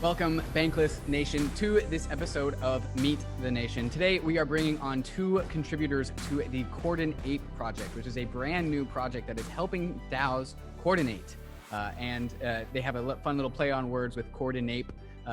Welcome, Bankless Nation, to this episode of Meet the Nation. Today, we are bringing on two contributors to the Coordinape project, which is a brand new project that is helping DAOs coordinate. They have a fun little play on words with Coordinape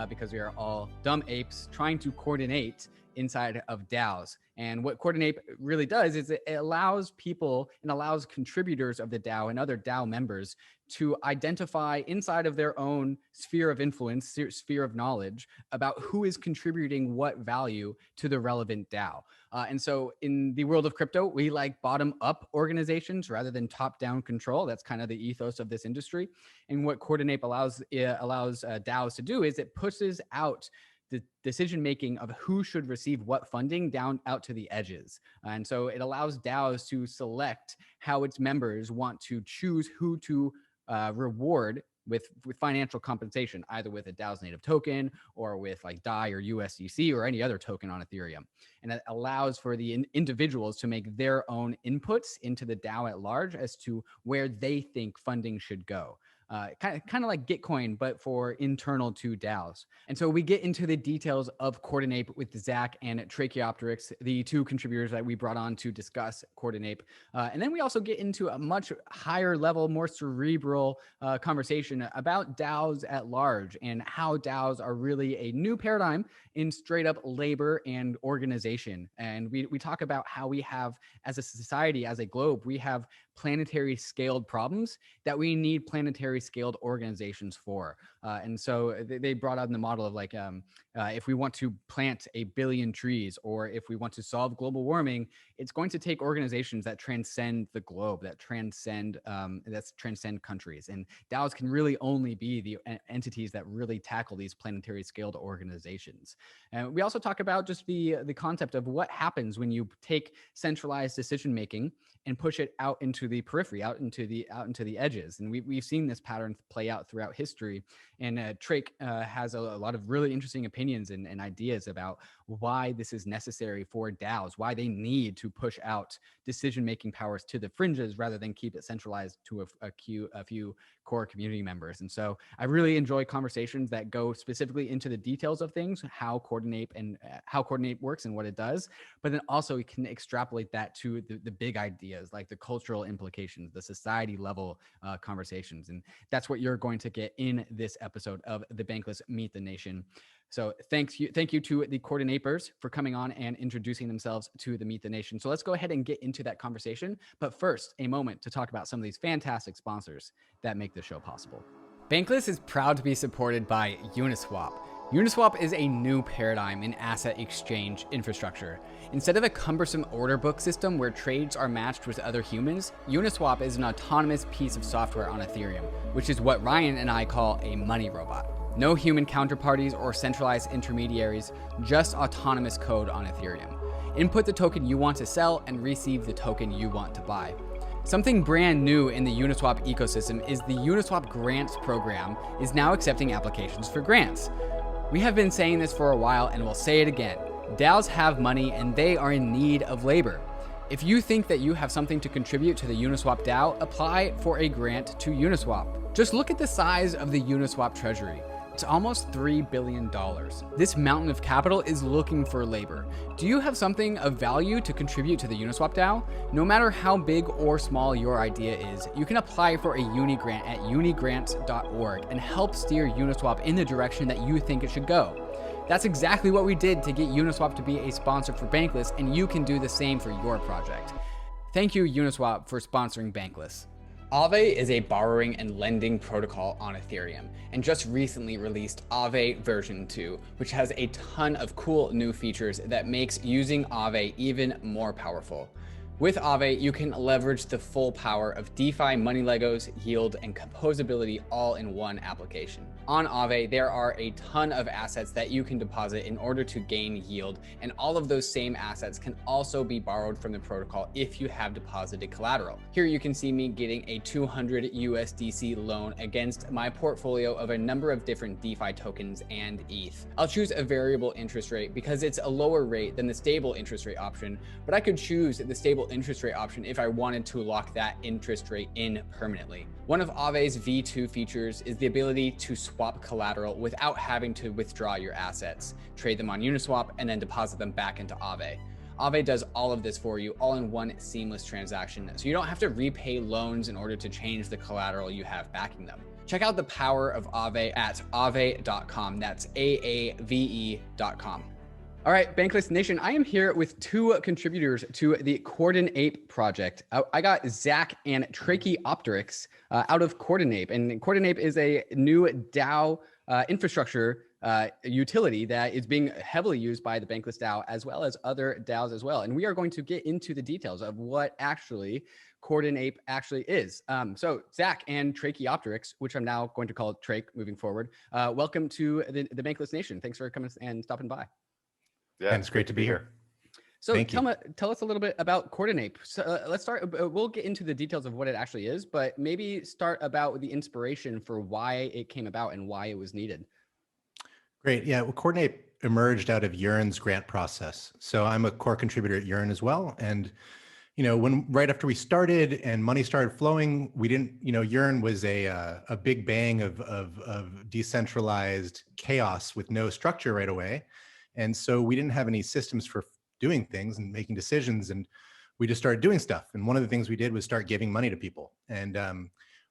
because we are all dumb apes trying to coordinate inside of DAOs. And what Coordinape really does is it allows people and allows contributors of the DAO and other DAO members to identify inside of their own sphere of influence, sphere of knowledge about who is contributing what value to the relevant DAO. And so in the world of crypto, we like bottom up organizations rather than top down control. That's kind of the ethos of this industry. And what Coordinape allows DAOs to do is it pushes out the decision-making of who should receive what funding down out to the edges. And so it allows DAOs to select how its members want to choose who to reward with financial compensation, either with a DAO's native token or with like DAI or USDC or any other token on Ethereum. And it allows for the individuals to make their own inputs into the DAO at large as to where they think funding should go. Kind of like Gitcoin, but for internal to DAOs. And so we get into the details of Coordinape with Zach and Tracheopteryx, the two contributors that we brought on to discuss Coordinape. And then we also get into a much higher level, more cerebral conversation about DAOs at large and how DAOs are really a new paradigm in straight up labor and organization. And we talk about how we have, as a society, as a globe, we have planetary scaled problems that we need planetary scaled organizations for. And so they brought out in the model of like, if we want to plant 1 billion trees, or if we want to solve global warming, it's going to take organizations that transcend the globe, that transcend countries. And DAOs can really only be the entities that really tackle these planetary scaled organizations. And we also talk about just the concept of what happens when you take centralized decision making and push it out into the periphery, out into the edges. And we've seen this pattern play out throughout history. And Trake has a lot of really interesting opinions and ideas about why this is necessary for DAOs, why they need to push out decision-making powers to the fringes rather than keep it centralized to a few core community members. And so I really enjoy conversations that go specifically into the details of things, how Coordinape works and what it does, but then also we can extrapolate that to the big ideas, like the cultural implications, the society level conversations. And that's what you're going to get in this episode of the Bankless Meet the Nation. So thank you to the Coordinapers for coming on and introducing themselves to the Meet the Nation. So let's go ahead and get into that conversation. But first, a moment to talk about some of these fantastic sponsors that make the show possible. Bankless is proud to be supported by UNISWAP. UNISWAP is a new paradigm in asset exchange infrastructure. Instead of a cumbersome order book system where trades are matched with other humans, UNISWAP is an autonomous piece of software on Ethereum, which is what Ryan and I call a money robot. No human counterparties or centralized intermediaries, just autonomous code on Ethereum. Input the token you want to sell and receive the token you want to buy. Something brand new in the Uniswap ecosystem is the Uniswap Grants program is now accepting applications for grants. We have been saying this for a while and we'll say it again. DAOs have money and they are in need of labor. If you think that you have something to contribute to the Uniswap DAO, apply for a grant to Uniswap. Just look at the size of the Uniswap treasury. It's almost $3 billion. This mountain of capital is looking for labor. Do you have something of value to contribute to the Uniswap DAO? No matter how big or small your idea is, you can apply for a uni grant at unigrants.org and help steer Uniswap in the direction that you think it should go. That's exactly what we did to get Uniswap to be a sponsor for Bankless, and you can do the same for your project. Thank you, Uniswap, for sponsoring Bankless. AAVE is a borrowing and lending protocol on Ethereum, and just recently released AAVE version 2, which has a ton of cool new features that makes using AAVE even more powerful. With AAVE, you can leverage the full power of DeFi money Legos, yield, and composability all in one application. On AAVE, there are a ton of assets that you can deposit in order to gain yield, and all of those same assets can also be borrowed from the protocol if you have deposited collateral. Here you can see me getting a 200 USDC loan against my portfolio of a number of different DeFi tokens and ETH. I'll choose a variable interest rate because it's a lower rate than the stable interest rate option, but I could choose the stable interest rate option if I wanted to lock that interest rate in permanently. One of AAVE's V2 features is the ability to swap collateral without having to withdraw your assets, trade them on Uniswap, and then deposit them back into AAVE. AAVE does all of this for you, all in one seamless transaction, so you don't have to repay loans in order to change the collateral you have backing them. Check out the power of AAVE at aave.com. That's AAVE.com. All right, Bankless Nation, I am here with two contributors to the Coordinape project. I got Zach and Tracheopteryx out of Coordinape, and Coordinape is a new DAO infrastructure utility that is being heavily used by the Bankless DAO as well as other DAOs as well. And we are going to get into the details of what actually Coordinape actually is. So Zach and Tracheopteryx, which I'm now going to call Trach moving forward, welcome to the Bankless Nation. Thanks for coming and stopping by. Yeah, and it's great to be here. So tell us a little bit about Coordinape. So let's start. We'll get into the details of what it actually is, but maybe start about the inspiration for why it came about and why it was needed. Great. Yeah. Well, Coordinape emerged out of Yearn's grant process. So I'm a core contributor at Yearn as well. And, you know, right after we started and money started flowing, we didn't, you know, Yearn was a big bang of decentralized chaos with no structure right away. And so we didn't have any systems for doing things and making decisions. And we just started doing stuff. And one of the things we did was start giving money to people. And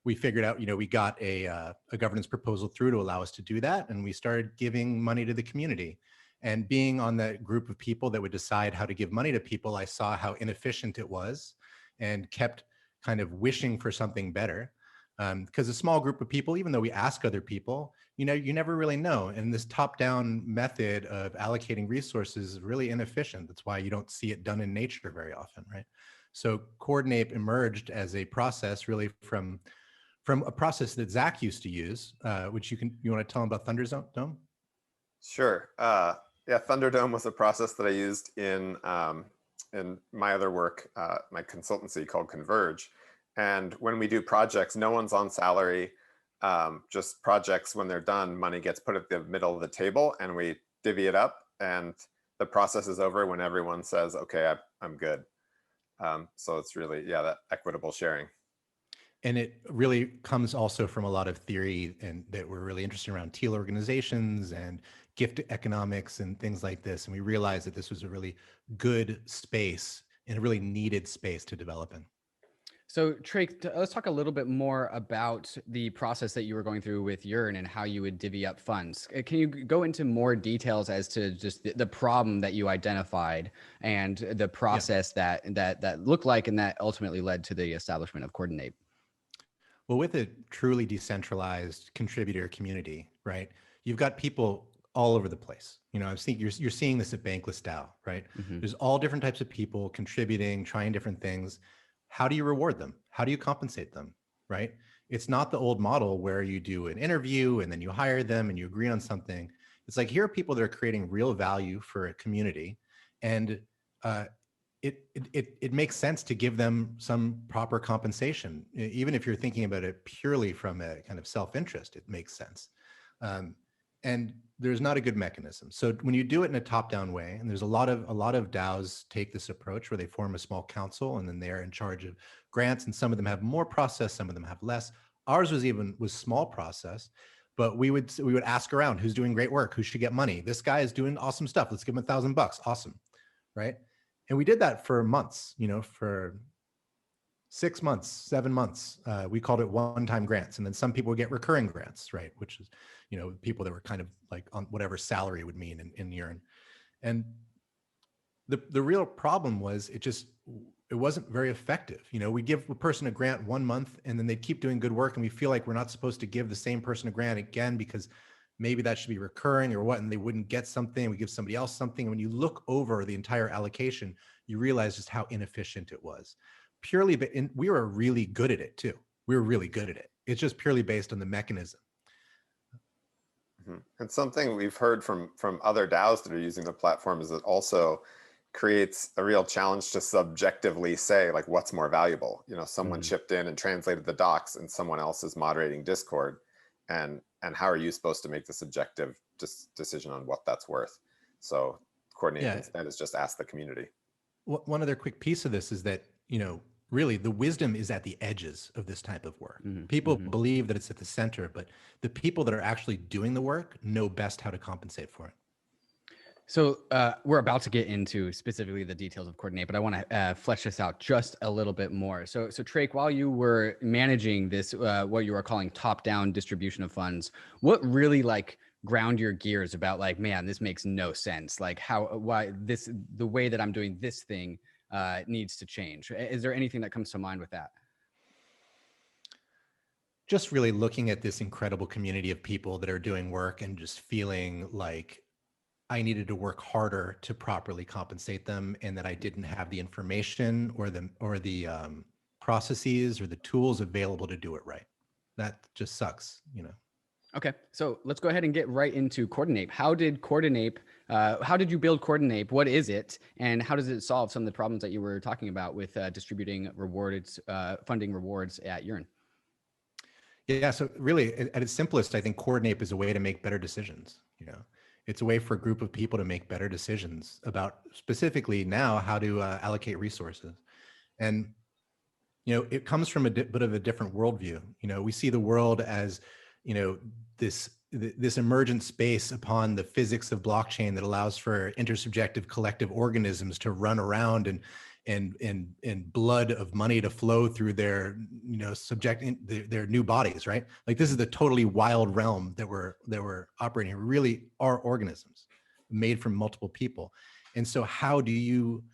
we figured out, you know, we got a governance proposal through to allow us to do that. And we started giving money to the community. And being on that group of people that would decide how to give money to people, I saw how inefficient it was and kept kind of wishing for something better. Because a small group of people, even though we ask other people, you know, you never really know. And this top-down method of allocating resources is really inefficient. That's why you don't see it done in nature very often, right? So Coordinape emerged as a process really from a process that Zach used to use, which you want to tell him about Thunderdome? Sure. Yeah, Thunderdome was a process that I used in my other work, my consultancy called Converge. And when we do projects, no one's on salary. Just projects, when they're done, money gets put at the middle of the table and we divvy it up, and the process is over when everyone says, okay, I'm good. So it's really, yeah, that equitable sharing. And it really comes also from a lot of theory and that we're really interested around teal organizations and gift economics and things like this. And we realized that this was a really good space and a really needed space to develop in. So Trach, let's talk a little bit more about the process that you were going through with Yearn and how you would divvy up funds. Can you go into more details as to just the problem that you identified and the process that looked like and that ultimately led to the establishment of Coordinape? Well, with a truly decentralized contributor community, right? You've got people all over the place. You know, you're seeing this at Bankless DAO, right? Mm-hmm. There's all different types of people contributing, trying different things. How do you reward them? How do you compensate them, right? It's not the old model where you do an interview and then you hire them and you agree on something. It's like, here are people that are creating real value for a community, and it makes sense to give them some proper compensation. Even if you're thinking about it purely from a kind of self-interest, it makes sense. And there's not a good mechanism. So when you do it in a top-down way, and there's a lot of DAOs take this approach where they form a small council and then they're in charge of grants, and some of them have more process, some of them have less. Ours was small process, but we would ask around, who's doing great work, who should get money. This guy is doing awesome stuff. Let's give him $1,000. Awesome, right? And we did that for months, you know, for 6 months, 7 months. We called it one-time grants. And then some people would get recurring grants, right? Which is, you know, people that were kind of like on whatever salary would mean in Yearn. And the real problem was it wasn't very effective. You know, we give a person a grant 1 month and then they keep doing good work, and we feel like we're not supposed to give the same person a grant again because maybe that should be recurring or what, and they wouldn't get something. We give somebody else something. And when you look over the entire allocation, you realize just how inefficient it was. Purely, but we were really good at it too. We were really good at it. It's just purely based on the mechanism. Mm-hmm. And something we've heard from other DAOs that are using the platform is it also creates a real challenge to subjectively say, like, what's more valuable? You know, someone chipped in and translated the docs and someone else is moderating Discord. And how are you supposed to make the subjective decision on what that's worth? So Coordinape instead is just ask the community. one other quick piece of this is that, really the wisdom is at the edges of this type of work. People believe that it's at the center, but the people that are actually doing the work know best how to compensate for it. So we're about to get into specifically the details of Coordinape, but I want to flesh this out just a little bit more. So Trake, while you were managing this, what you are calling top-down distribution of funds, what really ground your gears about man, this makes no sense. Why the way that I'm doing this thing needs to change. Is there anything that comes to mind with that? Just really looking at this incredible community of people that are doing work and just feeling like I needed to work harder to properly compensate them, and that I didn't have the information or the processes or the tools available to do it right. That just sucks, Okay, so let's go ahead and get right into Coordinape. How did you build Coordinape? What is it, and how does it solve some of the problems that you were talking about with distributing funding rewards at Urine? Yeah, so really, at its simplest, I think Coordinape is a way to make better decisions. It's a way for a group of people to make better decisions about specifically now how to allocate resources. And, it comes from a bit of a different worldview. We see the world as, this emergent space upon the physics of blockchain that allows for intersubjective collective organisms to run around and blood of money to flow through their, their new bodies, right? This is the totally wild realm that we're operating in. We really are organisms made from multiple people. And so how do you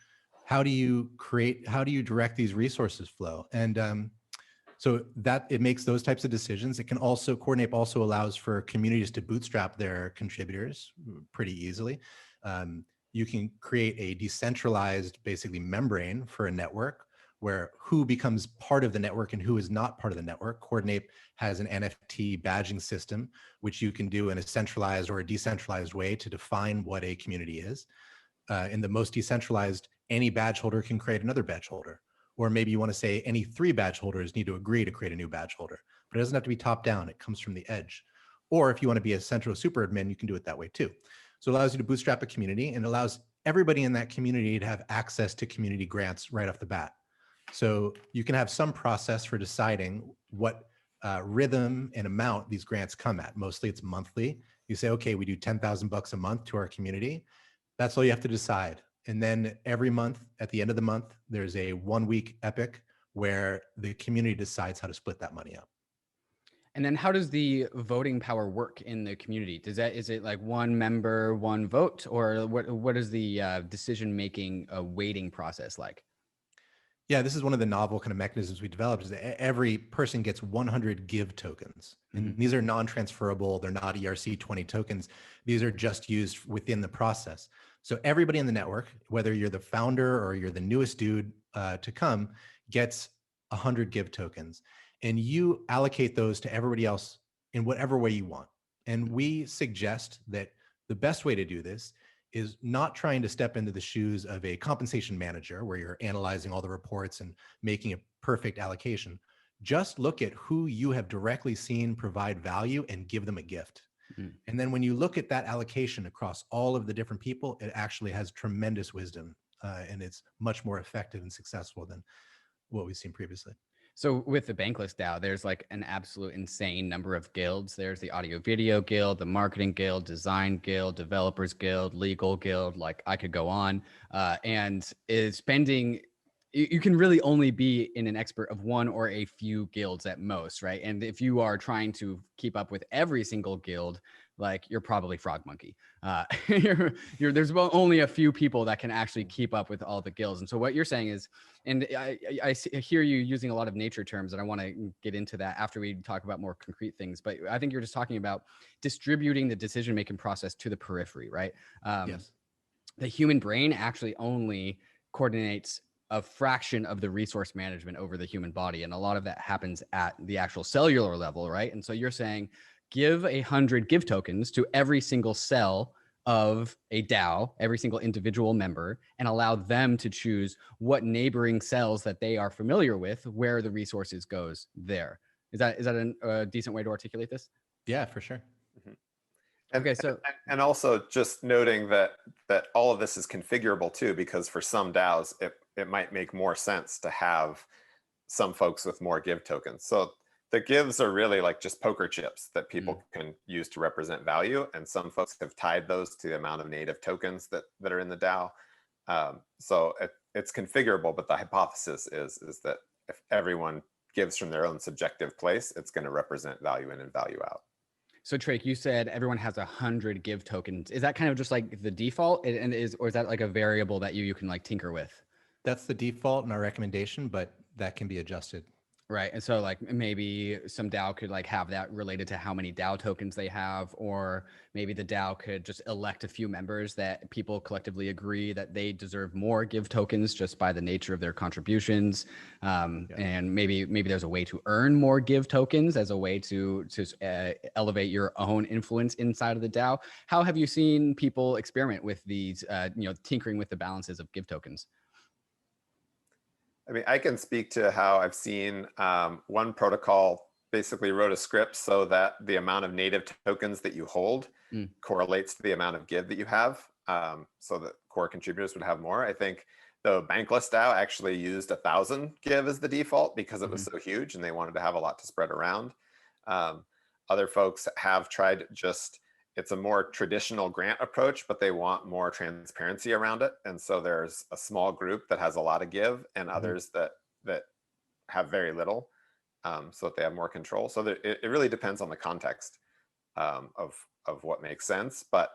direct these resources flow? And so that it makes those types of decisions. It can also, Coordinape also allows for communities to bootstrap their contributors pretty easily. You can create a decentralized, basically, membrane for a network where who becomes part of the network and who is not part of the network. Coordinape has an NFT badging system, which you can do in a centralized or a decentralized way to define what a community is. In the most decentralized, any badge holder can create another badge holder. Or maybe you want to say any 3 badge holders need to agree to create a new badge holder. But it doesn't have to be top down. It comes from the edge. Or if you want to be a central super admin, you can do it that way too. So it allows you to bootstrap a community, and allows everybody in that community to have access to community grants right off the bat. So you can have some process for deciding what rhythm and amount these grants come at. Mostly it's monthly. You say, okay, we do $10,000 a month to our community. That's all you have to decide. And then every month, at the end of the month, there's a 1-week epic where the community decides how to split that money up. And then how does the voting power work in the community? Is it like one member, one vote, or what is the decision-making weighting process like? Yeah, this is one of the novel kind of mechanisms we developed, is that every person gets 100 give tokens. And these are non-transferable. They're not ERC20 tokens. These are just used within the process. So everybody in the network, whether you're the founder or you're the newest dude to come, gets 100 give tokens. And you allocate those to everybody else in whatever way you want. And we suggest that the best way to do this is not trying to step into the shoes of a compensation manager where you're analyzing all the reports and making a perfect allocation. Just look at who you have directly seen provide value and give them a gift. And then when you look at that allocation across all of the different people, it actually has tremendous wisdom and it's much more effective and successful than what we've seen previously. So with the Bankless DAO, there's an absolute insane number of guilds. There's the audio video guild, the marketing guild, design guild, developers guild, legal guild. I could go on. And is spending, you can really only be an expert of one or a few guilds at most, right? And if you are trying to keep up with every single guild, you're probably Frog Monkey. There's only a few people that can actually keep up with all the guilds. And so what you're saying is, and I hear you using a lot of nature terms, and I want to get into that after we talk about more concrete things. But I think you're just talking about distributing the decision-making process to the periphery, right? Yes. The human brain actually only coordinates a fraction of the resource management over the human body. And a lot of that happens at the actual cellular level, right? And so you're saying, give 100 give tokens to every single cell of a DAO, every single individual member, and allow them to choose what neighboring cells that they are familiar with, where the resources goes there. Is that a decent way to articulate this? Yeah, for sure. Okay, so And also just noting that all of this is configurable too, because for some DAOs, it might make more sense to have some folks with more give tokens. So the gives are really like just poker chips that people can use to represent value. And some folks have tied those to the amount of native tokens that are in the DAO. So it's configurable, but the hypothesis is that if everyone gives from their own subjective place, it's going to represent value in and value out. So Trake, you said everyone has 100 give tokens. Is that kind of just like the default, and or is that like a variable that you can like tinker with? That's the default in our recommendation, but that can be adjusted. Right. And so like maybe some DAO could like have that related to how many DAO tokens they have, or maybe the DAO could just elect a few members that people collectively agree that they deserve more give tokens just by the nature of their contributions. And maybe there's a way to earn more give tokens as a way to elevate your own influence inside of the DAO. How have you seen people experiment with these, tinkering with the balances of give tokens? I mean, I can speak to how I've seen one protocol basically wrote a script so that the amount of native tokens that you hold correlates to the amount of give that you have, so that core contributors would have more. I think the Bankless DAO actually used 1,000 give as the default because it was so huge and they wanted to have a lot to spread around. Other folks have tried just, it's a more traditional grant approach, but they want more transparency around it. And so there's a small group that has a lot of give and others that have very little, so that they have more control. So it really depends on the context of what makes sense. But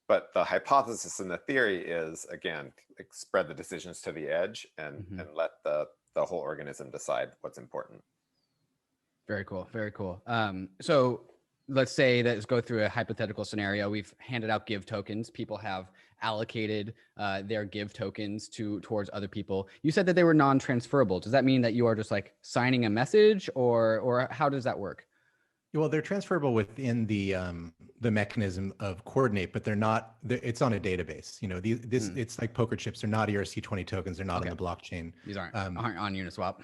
the hypothesis and the theory is, again, like spread the decisions to the edge and let the whole organism decide what's important. Very cool. Very cool. So let's say that let's go through a hypothetical scenario. We've handed out give tokens. People have allocated their give tokens towards other people. You said that they were non-transferable. Does that mean that you are just like signing a message, or how does that work? Well, they're transferable within the mechanism of Coordinape, but they're not. It's on a database. It's like poker chips. They're not ERC20 tokens. They're not on the blockchain. These aren't on Uniswap.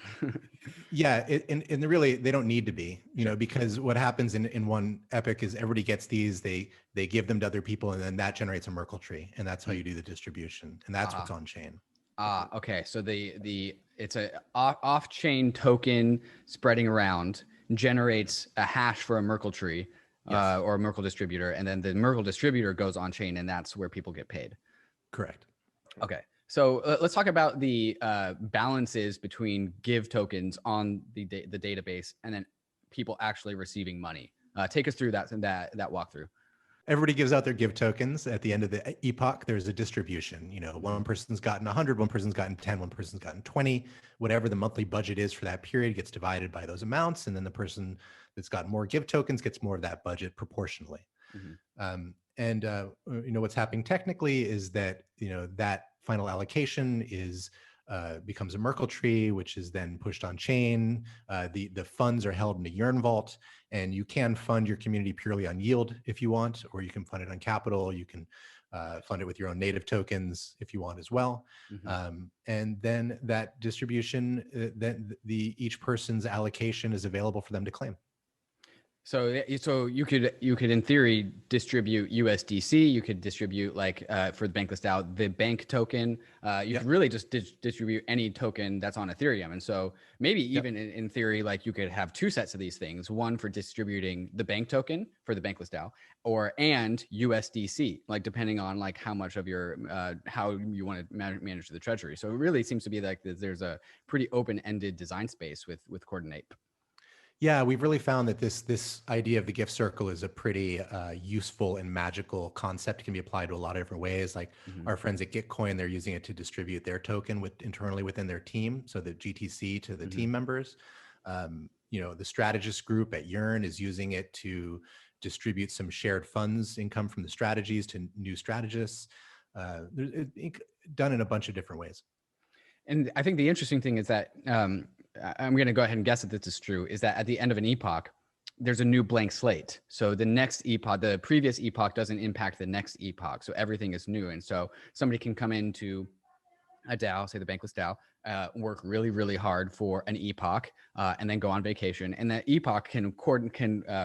Yeah, and really they don't need to be. Because what happens in one epoch is everybody gets these. They give them to other people, and then that generates a Merkle tree, and that's how you do the distribution, and that's what's on chain. Okay. So it's a off-chain token spreading around, generates a hash for a Merkle tree, or a Merkle distributor, and then the Merkle distributor goes on chain, and that's where people get paid. Correct. Okay. So let's talk about the balances between give tokens on the database and then people actually receiving money. Take us through that walkthrough. Everybody gives out their give tokens. At the end of the epoch, there's a distribution. One person's gotten 100, one person's gotten 10, one person's gotten 20. Whatever the monthly budget is for that period gets divided by those amounts, and then the person that's got more give tokens gets more of that budget proportionally. What's happening technically is that that final allocation becomes a Merkle tree, which is then pushed on chain. The funds are held in a Yearn vault, and you can fund your community purely on yield if you want, or you can fund it on capital. You can fund it with your own native tokens if you want as well. And then that distribution, each person's allocation is available for them to claim. So you could in theory distribute USDC. You could distribute for the Bankless DAO, the bank token. You could really just distribute any token that's on Ethereum. And so maybe even in theory, you could have two sets of these things: one for distributing the bank token for the Bankless DAO, and USDC, depending on how much of your how you want to manage the treasury. So it really seems to be there's a pretty open-ended design space with Coordinape. Yeah, we've really found that this idea of the gift circle is a pretty useful and magical concept. It can be applied to a lot of different ways. Our friends at Gitcoin, they're using it to distribute their token internally within their team, so the GTC to the team members. The strategist group at Yearn is using it to distribute some shared funds income from the strategies to new strategists. Done in a bunch of different ways. And I think the interesting thing is that I'm going to go ahead and guess that this is true, is that at the end of an epoch, there's a new blank slate. So the next epoch, the previous epoch doesn't impact the next epoch. So everything is new. And so somebody can come into a DAO, say the Bankless DAO, work really, really hard for an epoch, and then go on vacation. And that epoch can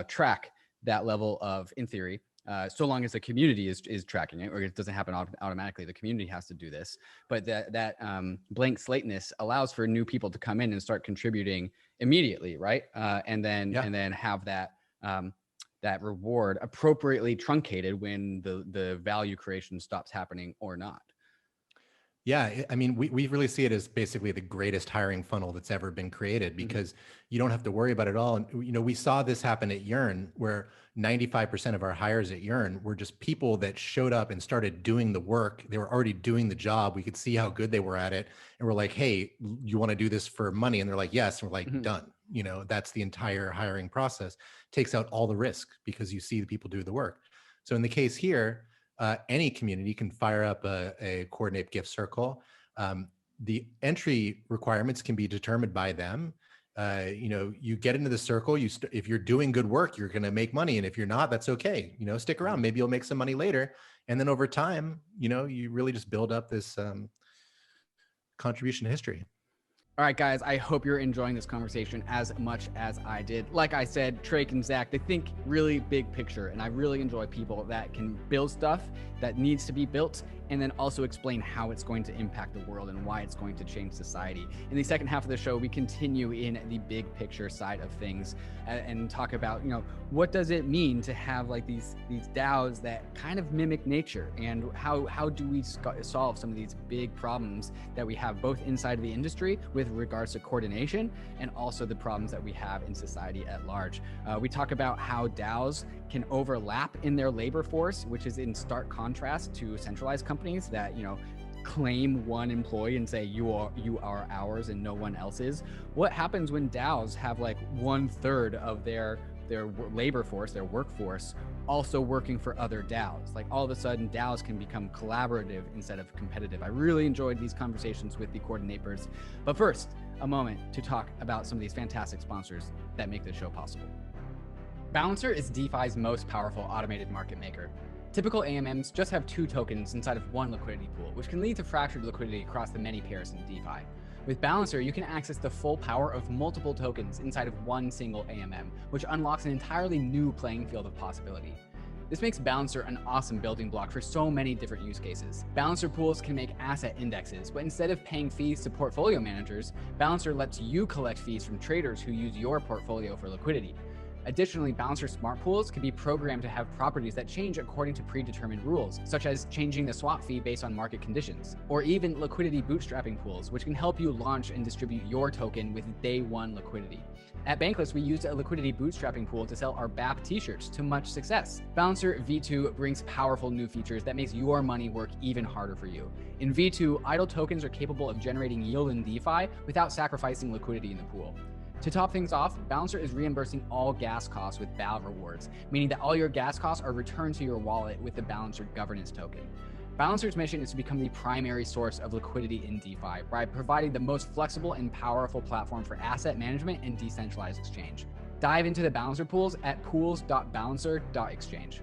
track that level of, in theory, so long as the community is tracking it, or it doesn't happen automatically. The community has to do this, but that blank slateness allows for new people to come in and start contributing immediately, right? And then have that reward appropriately truncated when the value creation stops happening or not. Yeah, I mean, we really see it as basically the greatest hiring funnel that's ever been created, because you don't have to worry about it all. And, you know, we saw this happen at Yearn, where 95% of our hires at Yearn were just people that showed up and started doing the work. They were already doing the job. We could see how good they were at it. And we're like, hey, you want to do this for money? And they're like, yes. And we're like, done. You know, that's the entire hiring process. Takes out all the risk because you see the people do the work. So in the case here, any community can fire up a Coordinape gift circle. The entry requirements can be determined by them. You know, you get into the circle, if you're doing good work, you're going to make money. And if you're not, that's okay. You know, stick around, maybe you'll make some money later. And then over time, you know, you really just build up this contribution history. All right, guys, I hope you're enjoying this conversation as much as I did. Like I said, Trake and Zach, they think really big picture, and I really enjoy people that can build stuff that needs to be built, and then also explain how it's going to impact the world and why it's going to change society. In the second half of the show, we continue in the big picture side of things and talk about, you know, what does it mean to have like these DAOs that kind of mimic nature, and how do we solve some of these big problems that we have both inside of the industry with regards to coordination, and also the problems that we have in society at large. We talk about how DAOs can overlap in their labor force, which is in stark contrast to centralized companies that, you know, claim one employee and say you are ours and no one else's. What happens when DAOs have like 1/3 of their labor force, their workforce, also working for other DAOs? Like all of a sudden DAOs can become collaborative instead of competitive. I really enjoyed these conversations with the Coordinapers. But first, a moment to talk about some of these fantastic sponsors that make this show possible. Balancer is DeFi's most powerful automated market maker. Typical AMMs just have 2 tokens inside of one liquidity pool, which can lead to fractured liquidity across the many pairs in DeFi. With Balancer, you can access the full power of multiple tokens inside of one single AMM, which unlocks an entirely new playing field of possibility. This makes Balancer an awesome building block for so many different use cases. Balancer pools can make asset indexes, but instead of paying fees to portfolio managers, Balancer lets you collect fees from traders who use your portfolio for liquidity. Additionally, Balancer smart pools can be programmed to have properties that change according to predetermined rules, such as changing the swap fee based on market conditions, or even liquidity bootstrapping pools, which can help you launch and distribute your token with day one liquidity. At Bankless, we used a liquidity bootstrapping pool to sell our BAP t-shirts to much success. Balancer V2 brings powerful new features that makes your money work even harder for you. In V2, idle tokens are capable of generating yield in DeFi without sacrificing liquidity in the pool. To top things off, Balancer is reimbursing all gas costs with BAL rewards, meaning that all your gas costs are returned to your wallet with the Balancer governance token. Balancer's mission is to become the primary source of liquidity in DeFi by providing the most flexible and powerful platform for asset management and decentralized exchange. Dive into the Balancer pools at pools.balancer.exchange.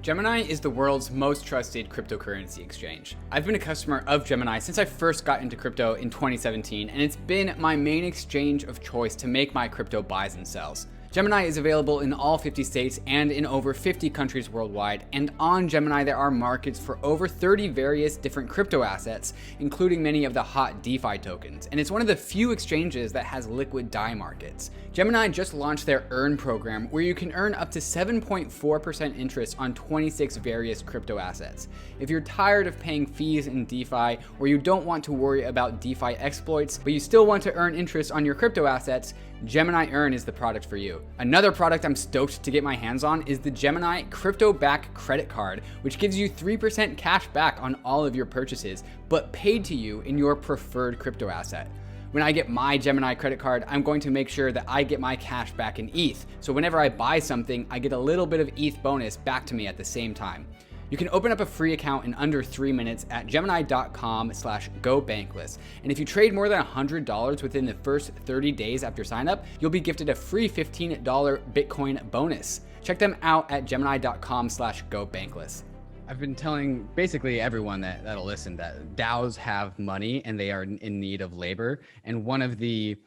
Gemini is the world's most trusted cryptocurrency exchange. I've been a customer of Gemini since I first got into crypto in 2017, and it's been my main exchange of choice to make my crypto buys and sells. Gemini is available in all 50 states and in over 50 countries worldwide, and on Gemini there are markets for over 30 various different crypto assets, including many of the hot DeFi tokens, and it's one of the few exchanges that has liquid DAI markets. Gemini just launched their Earn program, where you can earn up to 7.4% interest on 26 various crypto assets. If you're tired of paying fees in DeFi, or you don't want to worry about DeFi exploits, but you still want to earn interest on your crypto assets, Gemini Earn is the product for you. Another product I'm stoked to get my hands on is the Gemini Crypto Back Credit Card, which gives you 3% cash back on all of your purchases, but paid to you in your preferred crypto asset. When I get my Gemini credit card, I'm going to make sure that I get my cash back in ETH. So whenever I buy something, I get a little bit of ETH bonus back to me at the same time. You can open up a free account in under 3 minutes at gemini.com/gobankless. And if you trade more than $100 within the first 30 days after sign up, you'll be gifted a free $15 Bitcoin bonus. Check them out at gemini.com/gobankless. I've been telling basically everyone that'll listen that DAOs have money and they are in need of labor. And one of the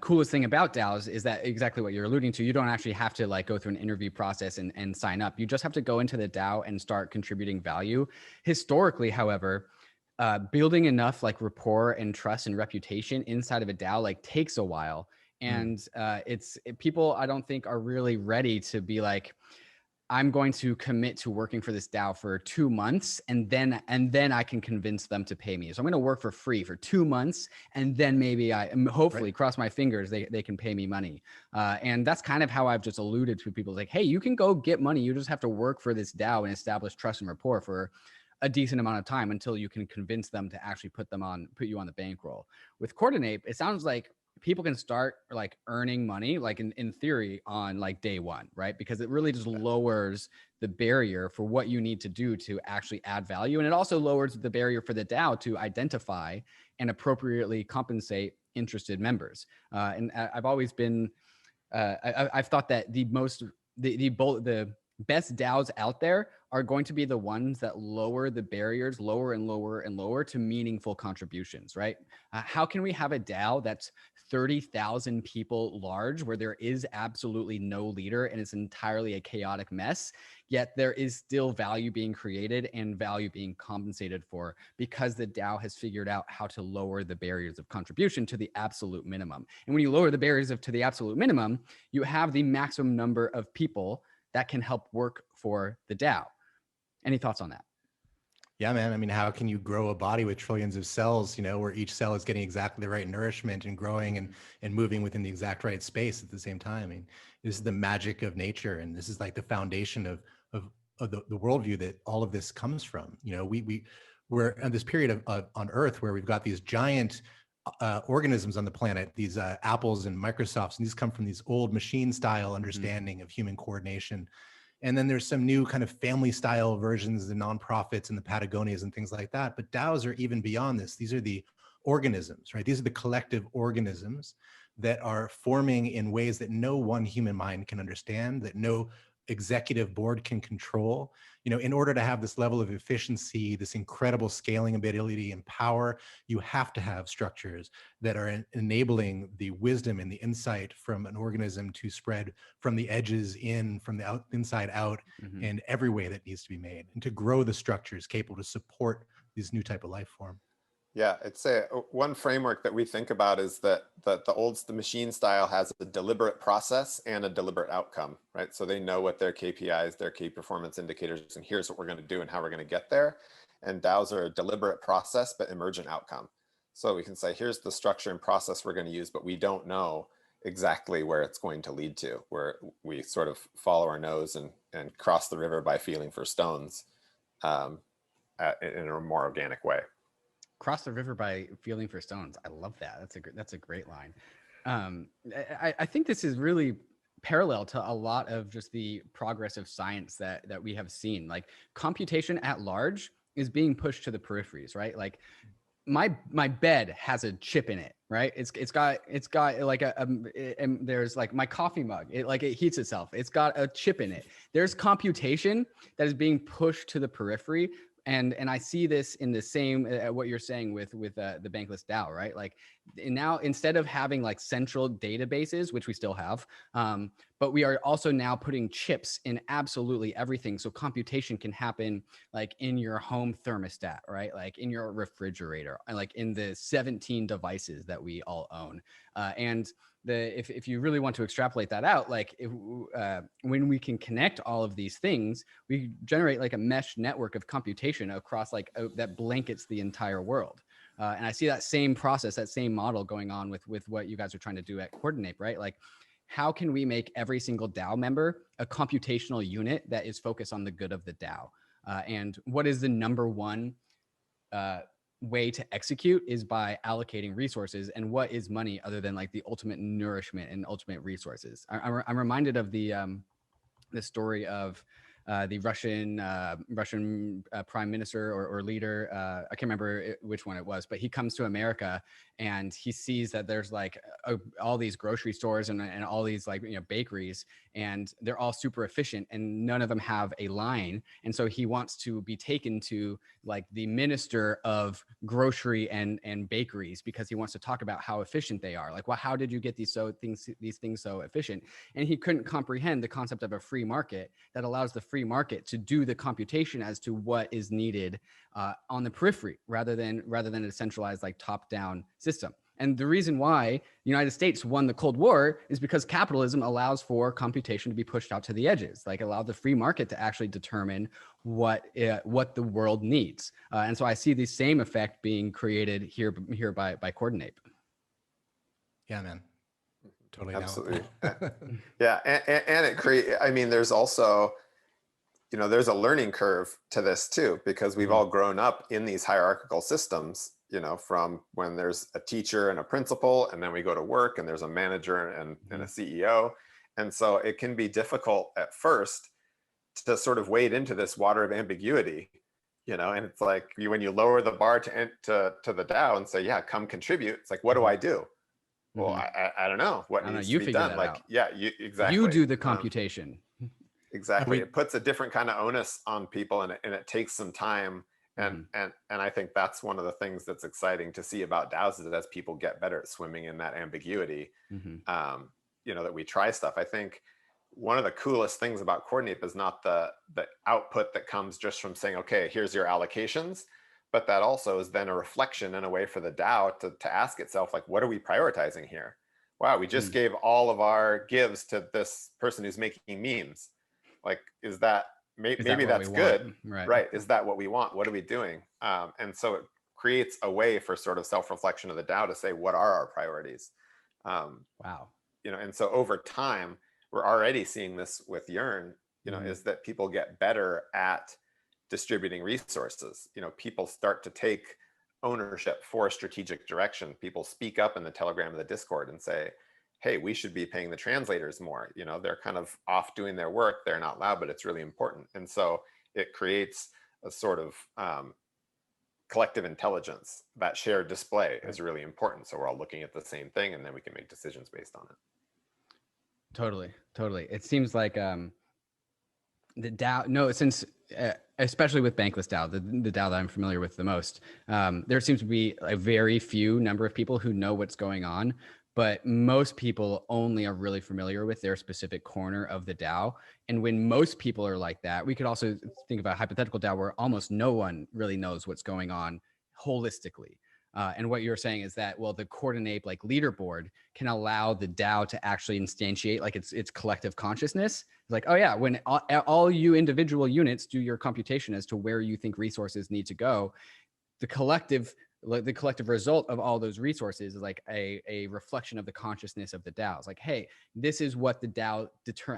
coolest thing about DAOs is that exactly what you're alluding to. You don't actually have to like go through an interview process and sign up. You just have to go into the DAO and start contributing value. Historically, however, building enough like rapport and trust and reputation inside of a DAO like takes a while. And people I don't think are really ready to be like, I'm going to commit to working for this DAO for 2 months and then I can convince them to pay me. So I'm going to work for free for 2 months and then maybe hopefully cross my fingers, they can pay me money. And that's kind of how I've just alluded to people like, hey, you can go get money. You just have to work for this DAO and establish trust and rapport for a decent amount of time until you can convince them to actually put you on the bankroll. With Coordinape, it sounds like people can start like earning money, like in theory on like day one, right? Because it really just lowers the barrier for what you need to do to actually add value. And it also lowers the barrier for the DAO to identify and appropriately compensate interested members. And I've always been, I've thought that the best DAOs out there are going to be the ones that lower the barriers, lower and lower and lower to meaningful contributions, right? How can we have a DAO that's 30,000 people large, where there is absolutely no leader and it's entirely a chaotic mess, yet there is still value being created and value being compensated for because the DAO has figured out how to lower the barriers of contribution to the absolute minimum. And when you lower the barriers to the absolute minimum, you have the maximum number of people that can help work for the DAO. Any thoughts on that? Yeah, man. I mean, how can you grow a body with trillions of cells, where each cell is getting exactly the right nourishment and growing and moving within the exact right space at the same time? I mean, this is the magic of nature. And this is like the foundation of the worldview that all of this comes from. We're in this period on Earth where we've got these giant organisms on the planet, these Apples and Microsofts, and these come from these old machine style understanding of human coordination. And then there's some new kind of family style versions, the nonprofits and the Patagonias and things like that. But DAOs are even beyond this. These are the organisms, right? These are the collective organisms that are forming in ways that no one human mind can understand, that no executive board can control. In order to have this level of efficiency, this incredible scaling ability and power, you have to have structures that are enabling the wisdom and the insight from an organism to spread from the edges in, from the inside out, in every way that needs to be made, and to grow the structures capable to support this new type of life form. Yeah, it's one framework that we think about is that the machine style has a deliberate process and a deliberate outcome, right? So they know what their KPIs, their key performance indicators, and here's what we're going to do and how we're going to get there. And DAOs are a deliberate process, but emergent outcome. So we can say, here's the structure and process we're going to use, but we don't know exactly where it's going to lead to, where we sort of follow our nose and cross the river by feeling for stones in a more organic way. Cross the river by feeling for stones. I love that. That's a great line. I think this is really parallel to a lot of just the progress of science that we have seen. Like computation at large is being pushed to the peripheries, right? Like my bed has a chip in it, right? It's got like and there's like my coffee mug, it heats itself. It's got a chip in it. There's computation that is being pushed to the periphery. And I see this in the same what you're saying with the Bankless DAO, right? Like now, instead of having like central databases, which we still have, but we are also now putting chips in absolutely everything. So computation can happen like in your home thermostat, right? Like in your refrigerator, like in the 17 devices that we all own. And if you really want to extrapolate that out, like when we can connect all of these things, we generate like a mesh network of computation across like that blankets the entire world. And I see that same process, that same model going on with what you guys are trying to do at Coordinape, right? Like, how can we make every single DAO member a computational unit that is focused on the good of the DAO? And what is the number one way to execute is by allocating resources. And what is money other than like the ultimate nourishment and ultimate resources? I'm reminded of the story of the Russian prime minister or leader. I can't remember which one it was, but he comes to America and he sees that there's like all these grocery stores and all these like, you know, bakeries, and they're all super efficient and none of them have a line. And so he wants to be taken to like the minister of grocery and bakeries, because he wants to talk about how efficient they are. Like, well, how did you get these things so efficient? And he couldn't comprehend the concept of a free market that allows the free market to do the computation as to what is needed on the periphery, rather than a centralized like top-down system. And the reason why the United States won the Cold War is because capitalism allows for computation to be pushed out to the edges, like allow the free market to actually determine what the world needs. And so I see the same effect being created here by Coordinape. Yeah, man. Totally. Absolutely. Yeah. And I mean, there's also, you know, there's a learning curve to this too, because we've all grown up in these hierarchical systems, you know, from when there's a teacher and a principal, and then we go to work and there's a manager and a CEO. And so it can be difficult at first to sort of wade into this water of ambiguity, you know, and it's like when you lower the bar to the DAO and say, yeah, come contribute. It's like, what do I do? Well, I don't know what needs to be done. Like, out. Yeah, exactly. You do the computation. Exactly. It puts a different kind of onus on people, and it takes some time. And I think that's one of the things that's exciting to see about DAOs, is that as people get better at swimming in that ambiguity, you know, that we try stuff. I think one of the coolest things about Coordinape is not the output that comes just from saying, okay, here's your allocations, but that also is then a reflection and a way for the DAO to ask itself, like, what are we prioritizing here? Wow, we just gave all of our gives to this person who's making memes. Like, is that maybe that's good, right? Is that what we want? What are we doing? And so it creates a way for sort of self-reflection of the DAO to say, what are our priorities? Wow. You know, and so over time, we're already seeing this with Yearn, you know, is that people get better at distributing resources. You know, people start to take ownership for strategic direction. People speak up in the Telegram and the Discord and say, hey, we should be paying the translators more. You know, they're kind of off doing their work. They're not loud, but it's really important. And so it creates a sort of collective intelligence. That shared display is really important. So we're all looking at the same thing, and then we can make decisions based on it. Totally. It seems like the DAO, since especially with Bankless DAO, the DAO that I'm familiar with the most, there seems to be a very few number of people who know what's going on, but most people only are really familiar with their specific corner of the DAO. And when most people are like that, we could also think about a hypothetical DAO where almost no one really knows what's going on holistically. And what you're saying is that, well, the Coordinape like leaderboard can allow the DAO to actually instantiate like its collective consciousness. Like, oh yeah, when all you individual units do your computation as to where you think resources need to go, the collective result of all those resources is like a reflection of the consciousness of the DAO. It's like, hey, this is what the DAO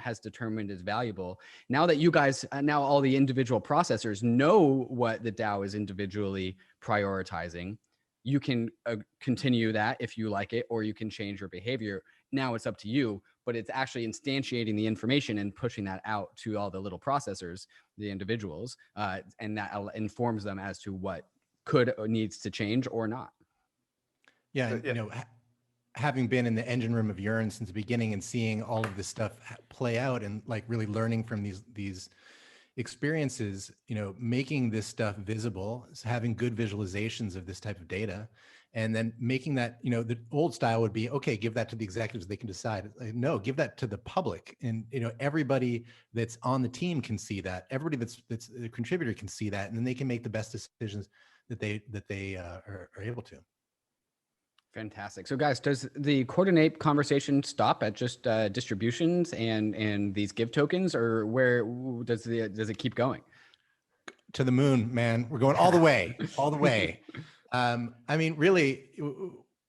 has determined is valuable. Now that you guys, now all the individual processors know what the DAO is individually prioritizing, you can continue that if you like it, or you can change your behavior. Now it's up to you, but it's actually instantiating the information and pushing that out to all the little processors, the individuals, and that informs them as to what could or needs to change or not. Yeah, and, you know, having been in the engine room of Yearn since the beginning and seeing all of this stuff play out and like really learning from these experiences, you know, making this stuff visible, having good visualizations of this type of data, and then making that, you know, the old style would be, okay, give that to the executives, they can decide. Like, no, give that to the public. And, you know, everybody that's on the team can see that. Everybody that's a contributor can see that, and then they can make the best decisions that they are able to. Fantastic. So guys, does the Coordinape conversation stop at just distributions and these give tokens, or where does it keep going? To the moon, man. We're going all the way, all the way. I mean, really,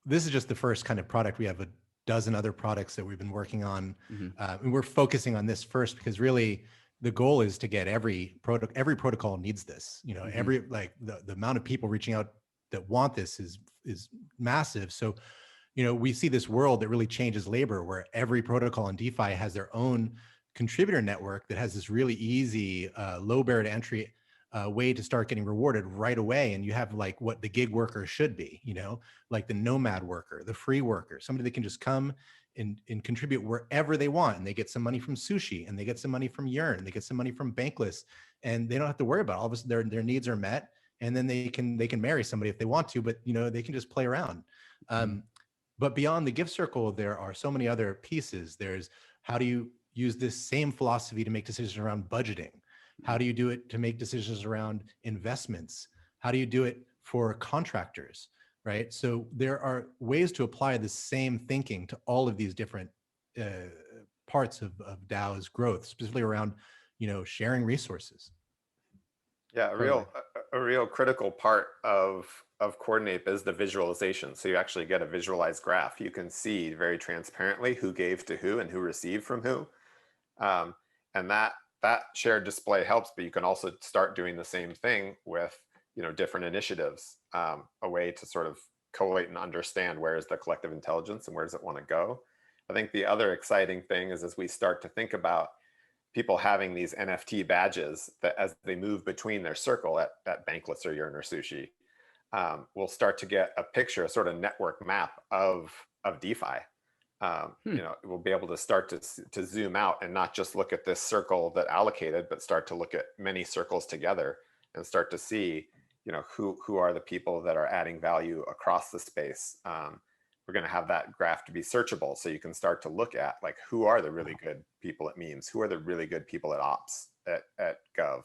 this is just the first kind of product. We have a dozen other products that we've been working on. And we're focusing on this first because really the goal is to get every protocol needs this, you know, every, like the amount of people reaching out that want this is massive. So, you know, we see this world that really changes labor, where every protocol in DeFi has their own contributor network that has this really easy, low barrier to entry way to start getting rewarded right away. And you have like what the gig worker should be, like the nomad worker, the free worker, somebody that can just come and contribute wherever they want. And they get some money from Sushi, and they get some money from Yearn, and they get some money from Bankless, and they don't have to worry about it. All of a sudden their needs are met, and then they can marry somebody if they want to, but they can just play around. But beyond the gift circle, there are so many other pieces. There's how do you use this same philosophy to make decisions around budgeting? How do you do it to make decisions around investments? How do you do it for contractors, right? So there are ways to apply the same thinking to all of these different parts of DAO's growth, specifically around, sharing resources. Yeah, a real critical part of Coordinape is the visualization. So you actually get a visualized graph. You can see very transparently who gave to who and who received from who. And that shared display helps, but you can also start doing the same thing with, different initiatives, a way to sort of collate and understand where is the collective intelligence and where does it want to go. I think the other exciting thing is as we start to think about people having these NFT badges that as they move between their circle at Bankless or Yearn or Sushi, we'll start to get a picture, a sort of network map of DeFi. We'll be able to start to zoom out and not just look at this circle that allocated, but start to look at many circles together and start to see, who are the people that are adding value across the space. We're going to have that graph to be searchable, so you can start to look at like who are the really good people at memes, who are the really good people at ops at Gov,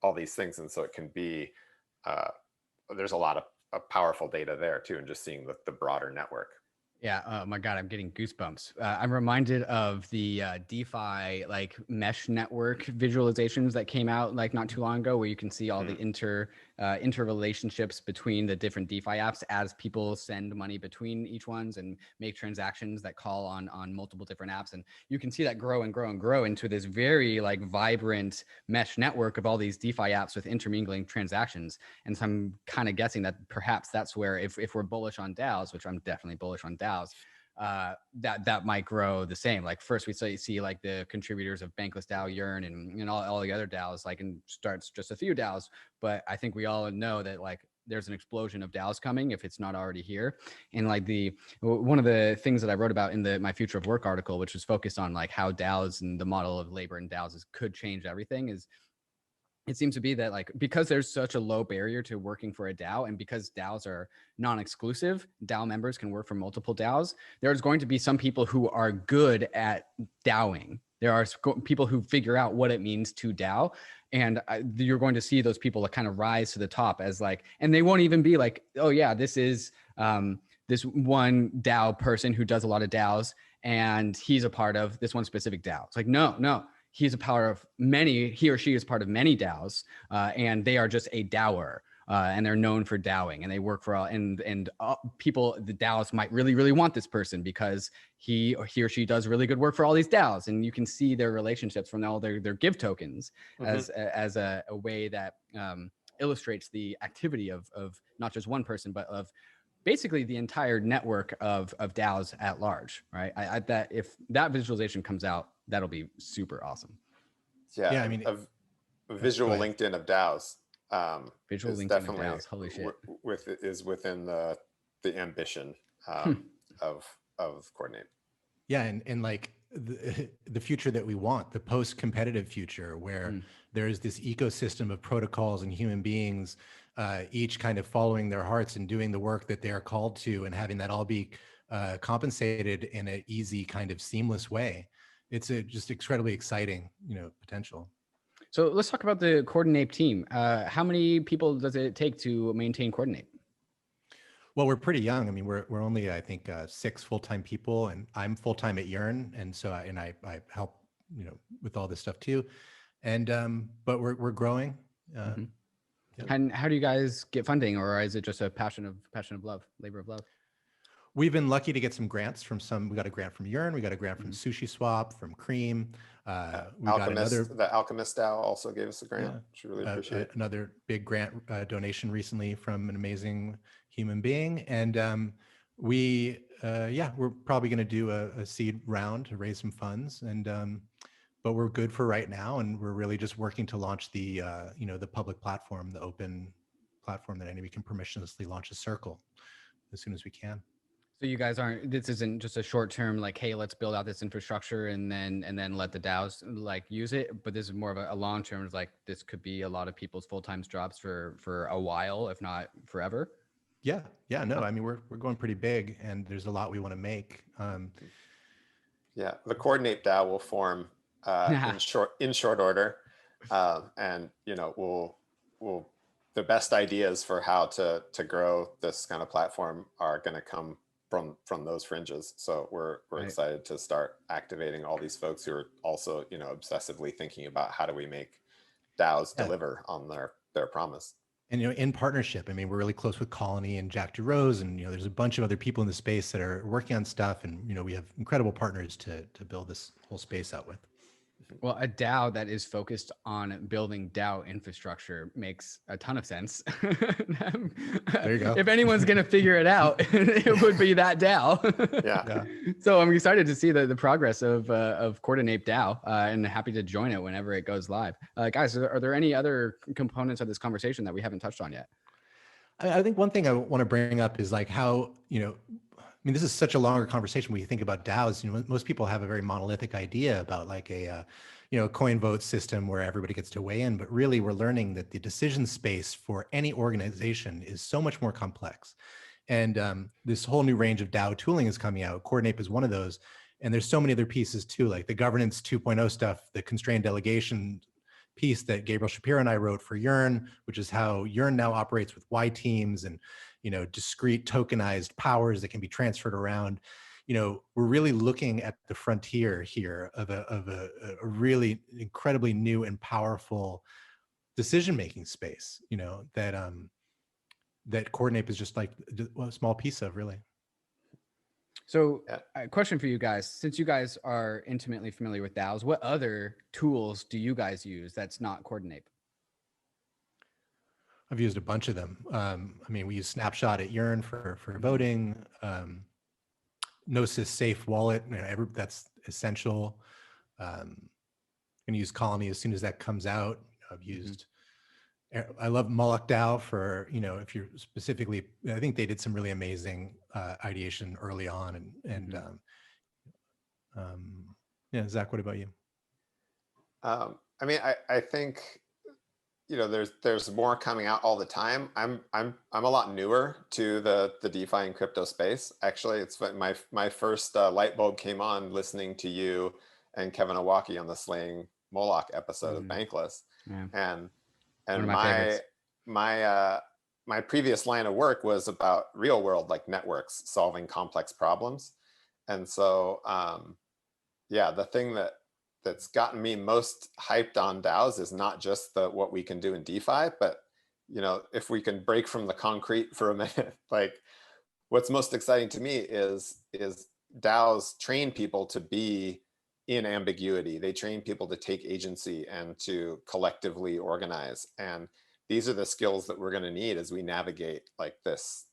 all these things, and so it can be there's a lot of powerful data there too, and just seeing the broader network. Yeah. Oh my God, I'm getting goosebumps. I'm reminded of the DeFi like mesh network visualizations that came out like not too long ago, where you can see all the interrelationships between the different DeFi apps as people send money between each ones and make transactions that call on multiple different apps. And you can see that grow and grow and grow into this very like vibrant mesh network of all these DeFi apps with intermingling transactions. And so I'm kind of guessing that perhaps that's where if we're bullish on DAOs, which I'm definitely bullish on DAOs, that might grow the same. Like first we see like the contributors of Bankless DAO, Yearn, and all the other DAOs, like, and starts just a few DAOs. But I think we all know that like there's an explosion of DAOs coming if it's not already here. And like one of the things that I wrote about in my Future of Work article, which was focused on like how DAOs and the model of labor and DAOs could change everything, is it seems to be that like because there's such a low barrier to working for a DAO, and because DAOs are non-exclusive, DAO members can work for multiple DAOs. There's going to be some people who are good at DAOing. There are people who figure out what it means to DAO, and you're going to see those people kind of rise to the top as like, and they won't even be like, oh yeah, this is this one DAO person who does a lot of DAOs, and he's a part of this one specific DAO. It's like, no. He's a part of many, he or she is part of many DAOs, and they are just a DAOer, and they're known for DAOing, and they work for all, and people, the DAOs might really, really want this person because he or she does really good work for all these DAOs. And you can see their relationships from all their give tokens as a way that illustrates the activity of not just one person, but of basically the entire network of DAOs at large, right? That if that visualization comes out, that'll be super awesome. Yeah, I mean, a visual LinkedIn of DAOs. Visual LinkedIn of DAOs. Holy shit! Is within the ambition of Coordinape. Yeah, and like the future that we want, the post-competitive future, where there's this ecosystem of protocols and human beings, each kind of following their hearts and doing the work that they're called to, and having that all be compensated in an easy kind of seamless way. It's just incredibly exciting, potential. So let's talk about the Coordinape team. How many people does it take to maintain Coordinape? Well, we're pretty young. I mean, we're only, I think, 6 full-time people, and I'm full-time at Yearn, and so I help, with all this stuff too. And but we're growing. Yeah. And how do you guys get funding, or is it just a passion of love, labor of love? We've been lucky to get some grants from we got a grant from Yearn, we got a grant from SushiSwap, from Cream. The Alchemist DAO also gave us a grant, which we really appreciate. Another big grant donation recently from an amazing human being. And we yeah, we're probably going to do a seed round to raise some funds, and but we're good for right now, and we're really just working to launch the the public platform, the open platform that anybody can permissionlessly launch a circle as soon as we can. So you guys aren't, this isn't just a short term, like, hey, let's build out this infrastructure and then let the DAOs like use it. But this is more of a long term, like this could be a lot of people's full-time jobs for a while, if not forever. Yeah. No, I mean, we're going pretty big, and there's a lot we want to make. Yeah, the Coordinape DAO will form in short order, and we'll the best ideas for how to grow this kind of platform are going to come from those fringes. So we're Right. excited to start activating all these folks who are also obsessively thinking about how do we make DAOs deliver on their promise. And in partnership, I mean, we're really close with Colony and Jack DeRose, and there's a bunch of other people in the space that are working on stuff, and we have incredible partners to build this whole space out with. Well, a DAO that is focused on building DAO infrastructure makes a ton of sense. There you go. If anyone's going to figure it out, it would be that DAO. Yeah. So I'm excited to see the progress of Coordinape DAO, and happy to join it whenever it goes live. Guys, are there any other components of this conversation that we haven't touched on yet? I think one thing I want to bring up is like how, I mean, this is such a longer conversation when you think about DAOs. Most people have a very monolithic idea about like a coin vote system where everybody gets to weigh in, but really we're learning that the decision space for any organization is so much more complex. And this whole new range of DAO tooling is coming out. Coordinape is one of those. And there's so many other pieces too, like the governance 2.0 stuff, the constrained delegation piece that Gabriel Shapiro and I wrote for Yearn, which is how Yearn now operates with Y teams and discrete tokenized powers that can be transferred around. We're really looking at the frontier here of a really incredibly new and powerful decision-making space, that Coordinape is just like a small piece of, really. So a question for you guys, since you guys are intimately familiar with DAOs, what other tools do you guys use that's not Coordinape? I've used a bunch of them. I mean, we use Snapshot at Yearn for voting. Gnosis Safe Wallet, that's essential. Going to use Colony as soon as that comes out. I've used. I love Moloch DAO for if you're specifically. I think they did some really amazing ideation early on, and yeah, Zach, what about you? I mean, I think there's more coming out all the time. I'm a lot newer to the DeFi and crypto space. Actually, it's my first light bulb came on listening to you and Kevin Owocki on the Slaying Moloch episode of Bankless. Yeah. And my previous line of work was about real world, like networks solving complex problems. And so yeah, the thing that's gotten me most hyped on DAOs is not just what we can do in DeFi, but if we can break from the concrete for a minute, like what's most exciting to me is DAOs train people to be in ambiguity. They train people to take agency and to collectively organize. And these are the skills that we're going to need as we navigate like this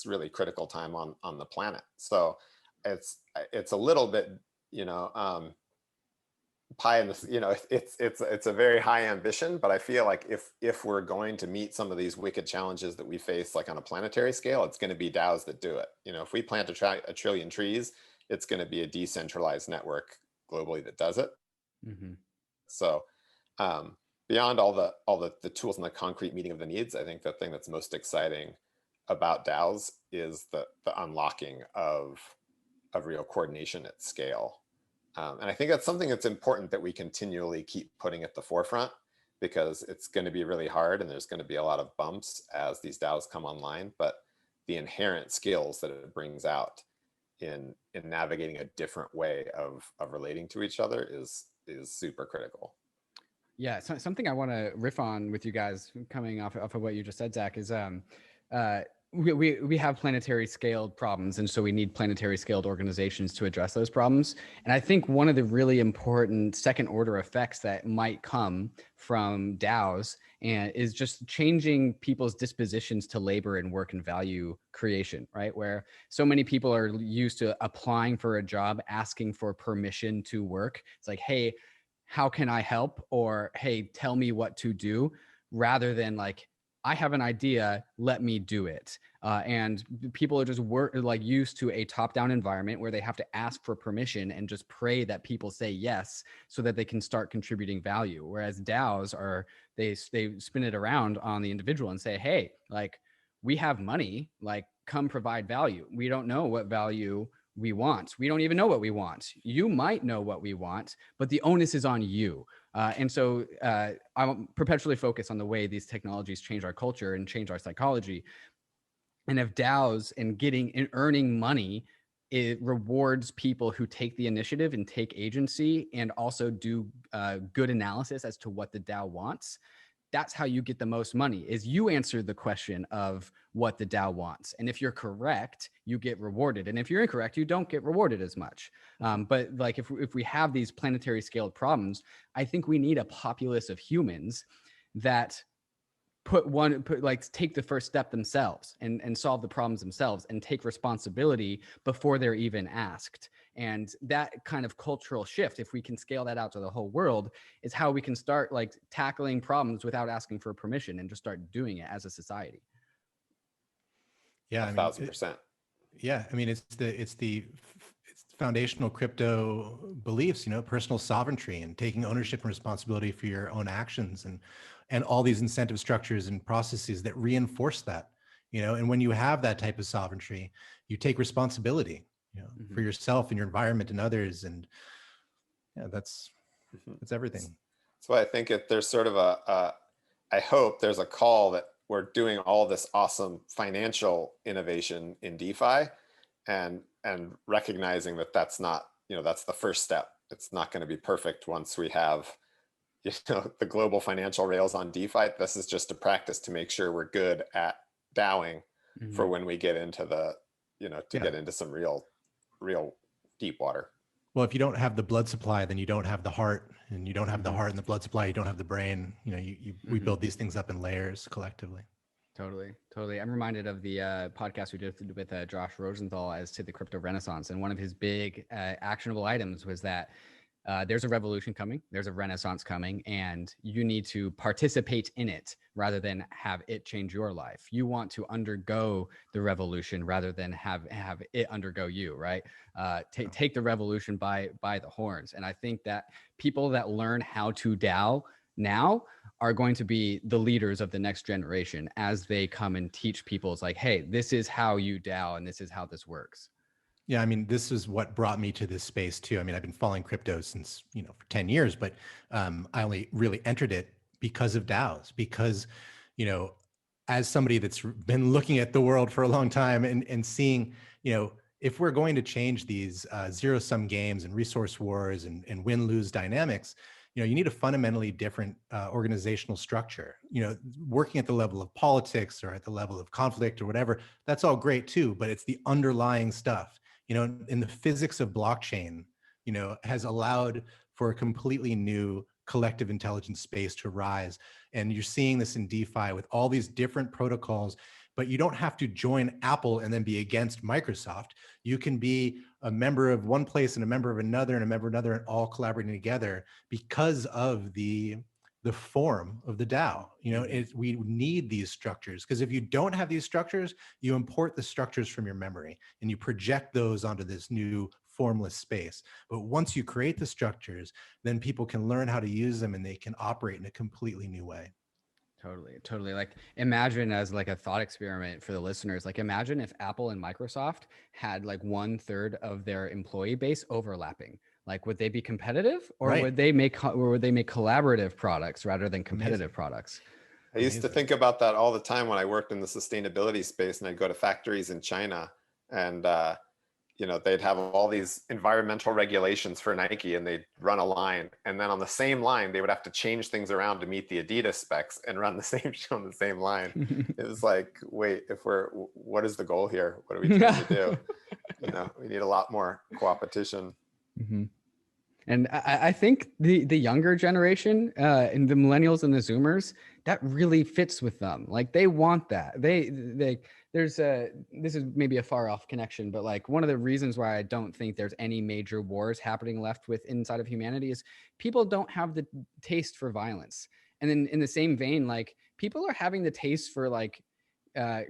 really critical time on the planet. So it's a little bit, pie in the, it's a very high ambition, but I feel like if we're going to meet some of these wicked challenges that we face, like on a planetary scale, it's going to be DAOs that do it. If we plant a trillion trees, it's going to be a decentralized network globally that does it. So beyond all the tools and the concrete meeting of the needs, I think the thing that's most exciting about DAOs is the unlocking of real coordination at scale. And I think that's something that's important that we continually keep putting at the forefront, because it's going to be really hard and there's going to be a lot of bumps as these DAOs come online. But the inherent skills that it brings out in navigating a different way of relating to each other is super critical. Yeah, so something I want to riff on with you guys coming off of what you just said, Zach, is we have planetary scaled problems, and so we need planetary scaled organizations to address those problems. And I think one of the really important second order effects that might come from DAOs and is just changing people's dispositions to labor and work and value creation, right? Where so many people are used to applying for a job, asking for permission to work. It's like, hey, how can I help? Or, hey, tell me what to do, rather than like, I have an idea, let me do it. And people are just used to a top-down environment where they have to ask for permission and just pray that people say yes so that they can start contributing value. Whereas DAOs are, they spin it around on the individual and say, hey, like, we have money, like, come provide value. We don't know what value we want. We don't even know what we want. You might know what we want, but the onus is on you. And so I'm perpetually focused on the way these technologies change our culture and change our psychology. And if DAOs and earning money, it rewards people who take the initiative and take agency and also do good analysis as to what the DAO wants. That's how you get the most money, is you answer the question of what the DAO wants. And if you're correct, you get rewarded. And if you're incorrect, you don't get rewarded as much. But like if we have these planetary scaled problems, I think we need a populace of humans that take the first step themselves and solve the problems themselves and take responsibility before they're even asked. And that kind of cultural shift, if we can scale that out to the whole world, is how we can start like tackling problems without asking for permission and just start doing it as a society. Yeah, 1,000%. Yeah, I mean, it's the foundational crypto beliefs, personal sovereignty and taking ownership and responsibility for your own actions, and all these incentive structures and processes that reinforce that, and when you have that type of sovereignty, you take responsibility, for yourself and your environment and others. And yeah, that's everything. That's why I think there's sort of I hope there's a call that we're doing all this awesome financial innovation in DeFi, and recognizing that that's not, that's the first step. It's not going to be perfect once we have, the global financial rails on DeFi. This is just a practice to make sure we're good at DAOing for when we get into the, get into some real deep water. Well, if you don't have the blood supply, then you don't have the heart, and you don't have the heart and the blood supply, you don't have the brain. We build these things up in layers collectively. Totally. I'm reminded of the podcast we did with Josh Rosenthal as to the crypto renaissance. And one of his big actionable items was that there's a revolution coming, there's a renaissance coming, and you need to participate in it rather than have it change your life. You want to undergo the revolution rather than have it undergo you, right? Take the revolution by the horns. And I think that people that learn how to DAO now are going to be the leaders of the next generation as they come and teach people. It's like, hey, this is how you DAO and this is how this works. Yeah, I mean, this is what brought me to this space too. I mean, I've been following crypto since, for 10 years, but I only really entered it because of DAOs, because, as somebody that's been looking at the world for a long time and seeing, if we're going to change these zero-sum games and resource wars and win-lose dynamics, you need a fundamentally different organizational structure. Working at the level of politics or at the level of conflict or whatever, that's all great too, but it's the underlying stuff. In the physics of blockchain, has allowed for a completely new collective intelligence space to rise. And you're seeing this in DeFi with all these different protocols, but you don't have to join Apple and then be against Microsoft. You can be a member of one place and a member of another and a member of another, and all collaborating together because of the form of the DAO. We need these structures, because if you don't have these structures, you import the structures from your memory and you project those onto this new formless space. But once you create the structures, then people can learn how to use them and they can operate in a completely new way. Totally. Like, imagine as like a thought experiment for the listeners, like imagine if Apple and Microsoft had like 1/3 of their employee base overlapping. Like, would they be competitive, or would they make collaborative products rather than competitive products? I used to think about that all the time when I worked in the sustainability space, and I'd go to factories in China, and they'd have all these environmental regulations for Nike, and they'd run a line, and then on the same line they would have to change things around to meet the Adidas specs and run the same shoe on the same line. It was like, wait, what is the goal here? What are we trying to do? We need a lot more co-opetition. Mm-hmm. And I think the younger generation, and the millennials and the Zoomers, that really fits with them. Like, they want that. This is maybe a far off connection, but like, one of the reasons why I don't think there's any major wars happening left with inside of humanity is people don't have the taste for violence. And then in the same vein, like, people are having the taste for like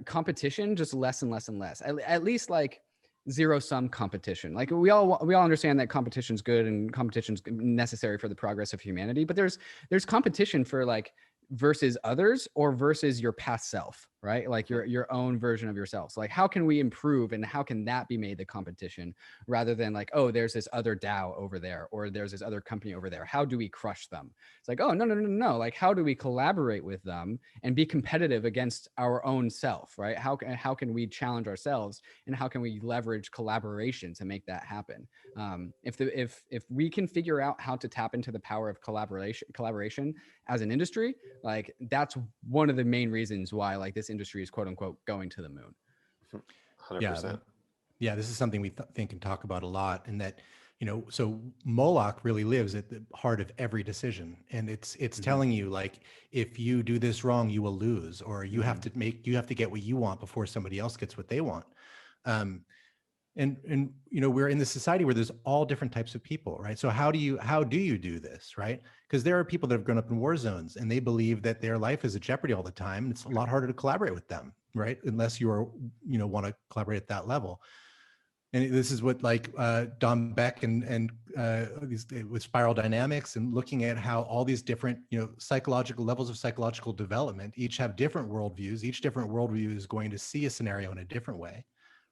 competition, just less and less and less. At least like zero-sum competition. Like, we all understand that competition's good and competition's necessary for the progress of humanity, but there's competition for like versus others or versus your past self, right? Like your own version of yourself. So like, how can we improve, and how can that be made the competition, rather than like, oh, there's this other DAO over there, or there's this other company over there, how do we crush them? It's like, oh, no. Like, how do we collaborate with them and be competitive against our own self, right? How can we challenge ourselves, and how can we leverage collaboration to make that happen? If we can figure out how to tap into the power of collaboration as an industry, like, that's one of the main reasons why like this industry is quote unquote going to the moon. 100%. Yeah, this is something we think and talk about a lot, and that, so Moloch really lives at the heart of every decision, and it's telling you, like, if you do this wrong, you will lose, or you have to get what you want before somebody else gets what they want. And we're in this society where there's all different types of people, right? So how do you do this, right? Because there are people that have grown up in war zones, and they believe that their life is at jeopardy all the time. It's a lot harder to collaborate with them, right? Unless you are, want to collaborate at that level. And this is what like Don Beck and with spiral dynamics, and looking at how all these different, psychological levels of psychological development each have different worldviews. Each different worldview is going to see a scenario in a different way,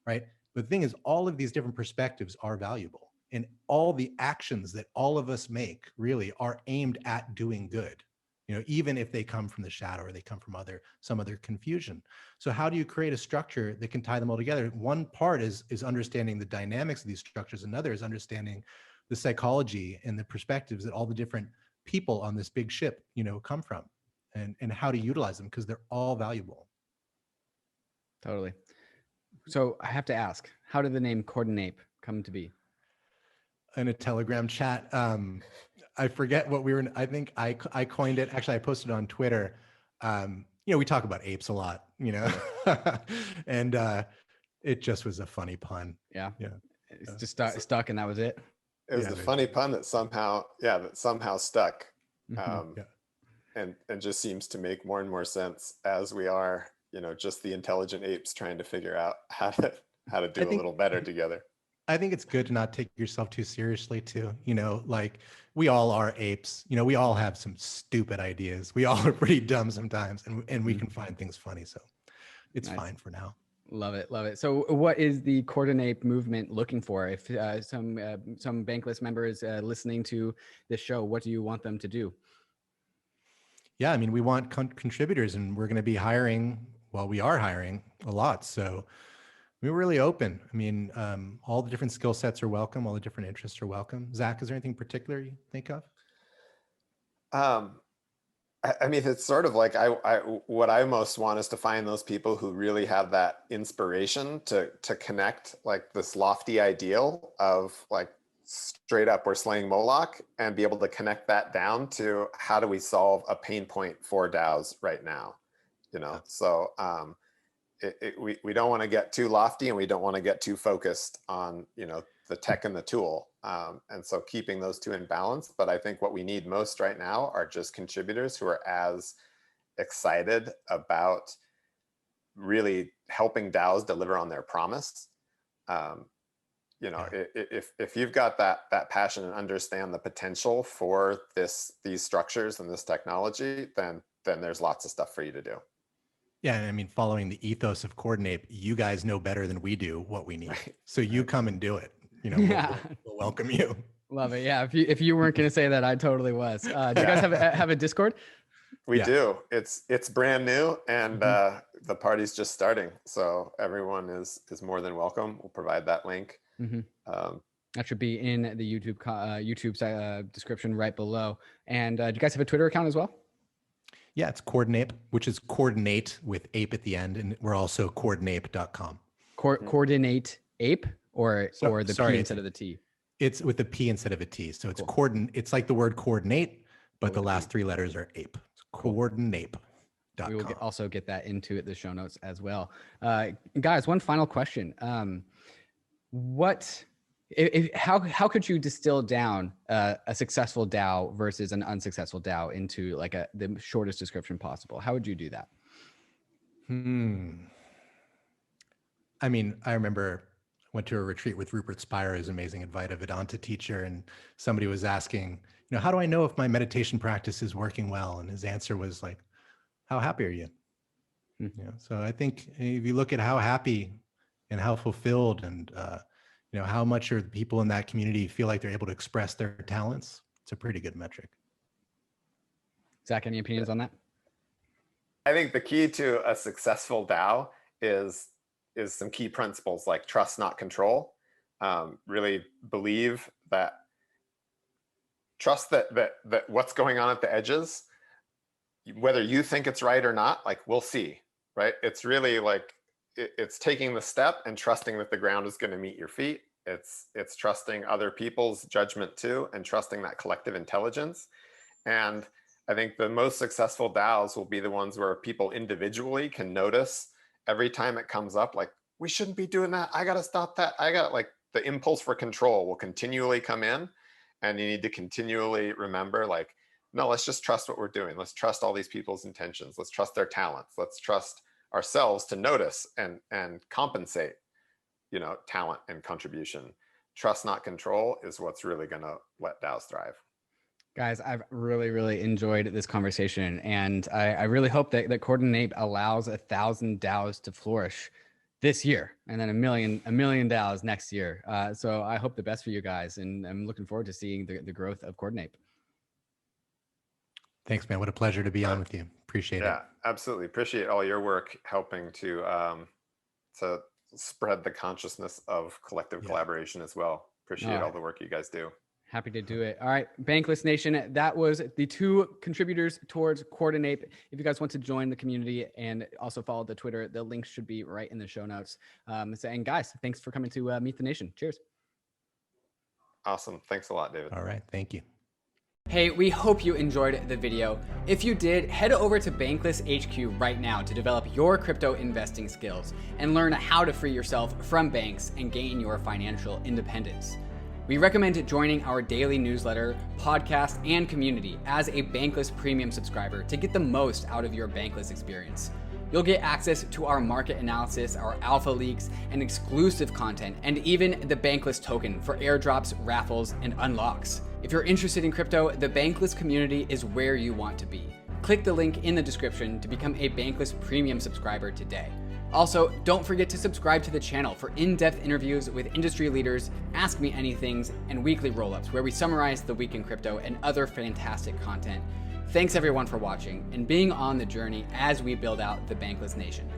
right? But the thing is, all of these different perspectives are valuable, and all the actions that all of us make really are aimed at doing good, even if they come from the shadow or they come from some other confusion. So how do you create a structure that can tie them all together? One part is understanding the dynamics of these structures. Another is understanding the psychology and the perspectives that all the different people on this big ship, come from, and how to utilize them, because they're all valuable. Totally. So I have to ask, how did the name Coordinape come to be? In a Telegram chat. I forget what we were in. I think I coined it. Actually, I posted it on Twitter. We talk about apes a lot, and it just was a funny pun. Yeah. It's just stuck, and that was it. It was the funny pun that somehow stuck. And just seems to make more and more sense as we are, just the intelligent apes trying to figure out how to do a little better together. I think it's good to not take yourself too seriously too. Like, we all are apes. We all have some stupid ideas. We all are pretty dumb sometimes, and we can find things funny. So it's fine for now. Love it. So what is the Coordinape movement looking for? If some Bankless members listening to this show, what do you want them to do? Yeah, I mean, we want contributors, and we're going to be hiring. Well, we are hiring a lot. So we're really open. I mean, all the different skill sets are welcome. All the different interests are welcome. Zach, is there anything particular you think of? I mean, it's sort of like what I most want is to find those people who really have that inspiration to connect like this lofty ideal of like straight up we're slaying Moloch, and be able to connect that down to how do we solve a pain point for DAOs right now, So we don't want to get too lofty, and we don't want to get too focused on the tech and the tool, and so keeping those two in balance. But I think what we need most right now are just contributors who are as excited about really helping DAOs deliver on their promise. If you've got that passion and understand the potential for these structures and this technology, then there's lots of stuff for you to do. Yeah, I mean, following the ethos of Coordinape, you guys know better than we do what we need. So you come and do it. We'll welcome you. Love it. Yeah, if you weren't going to say that, I totally was. Do you guys have a Discord? We do. It's brand new, and the party's just starting. So everyone is more than welcome. We'll provide that link. Mhm. Um, That should be in the YouTube's description right below. And do you guys have a Twitter account as well? Yeah, it's Coordinape, which is coordinate with ape at the end. And we're also coordinape.com. Coordinate ape or the sorry, P instead of the T? It's with a P instead of a T. So it's Cool. it's like the word coordinate, but the with a last P. three letters are ape. Cool. Coordinape.com. We will also get that into the show notes as well. Guys, one final question. How could you distill down a successful DAO versus an unsuccessful DAO into like the shortest description possible? How would you do that? I mean, I remember went to a retreat with Rupert Spira, his amazing Advaita Vedanta teacher, and somebody was asking, how do I know if my meditation practice is working well? And his answer was like, how happy are you? So I think if you look at how happy and how fulfilled and how much are people in that community feel like they're able to express their talents, it's a pretty good metric. Zach, any opinions on that? I think the key to a successful DAO is some key principles like trust, not control. Really believe that, trust that what's going on at the edges, whether you think it's right or not, like we'll see, right? It's really like, it's taking the step and trusting that the ground is going to meet your feet. It's trusting other people's judgment too, and trusting that collective intelligence. And I think the most successful DAOs will be the ones where people individually can notice every time it comes up, like, we shouldn't be doing that. I got to stop that. Like the impulse for control will continually come in, and you need to continually remember, like, no, let's just trust what we're doing. Let's trust all these people's intentions. Let's trust their talents. Let's trust ourselves to notice and compensate, talent and contribution. Trust, not control, is what's really going to let DAOs thrive. Guys, I've really, really enjoyed this conversation, and I really hope that Coordinape allows 1,000 DAOs to flourish this year, and then a million DAOs next year. So I hope the best for you guys, and I'm looking forward to seeing the growth of Coordinape. Thanks, man. What a pleasure to be on with you. Appreciate it. Yeah, absolutely. Appreciate all your work helping to spread the consciousness of collective collaboration as well. Appreciate all the work you guys do. Happy to do it. All right, Bankless Nation, that was the 2 contributors towards Coordinape. If you guys want to join the community and also follow the Twitter, the links should be right in the show notes. And guys, thanks for coming to Meet the Nation. Cheers. Awesome. Thanks a lot, David. All right. Thank you. Hey, we hope you enjoyed the video. If you did, head over to Bankless HQ right now to develop your crypto investing skills and learn how to free yourself from banks and gain your financial independence. We recommend joining our daily newsletter, podcast, and community as a Bankless Premium subscriber to get the most out of your Bankless experience. You'll get access to our market analysis, our alpha leaks, and exclusive content, and even the Bankless token for airdrops, raffles, and unlocks. If you're interested in crypto, the Bankless community is where you want to be. Click the link in the description to become a Bankless Premium subscriber today. Also, don't forget to subscribe to the channel for in-depth interviews with industry leaders, Ask Me Anythings, and weekly roll-ups where we summarize the week in crypto and other fantastic content. Thanks everyone for watching and being on the journey as we build out the Bankless Nation.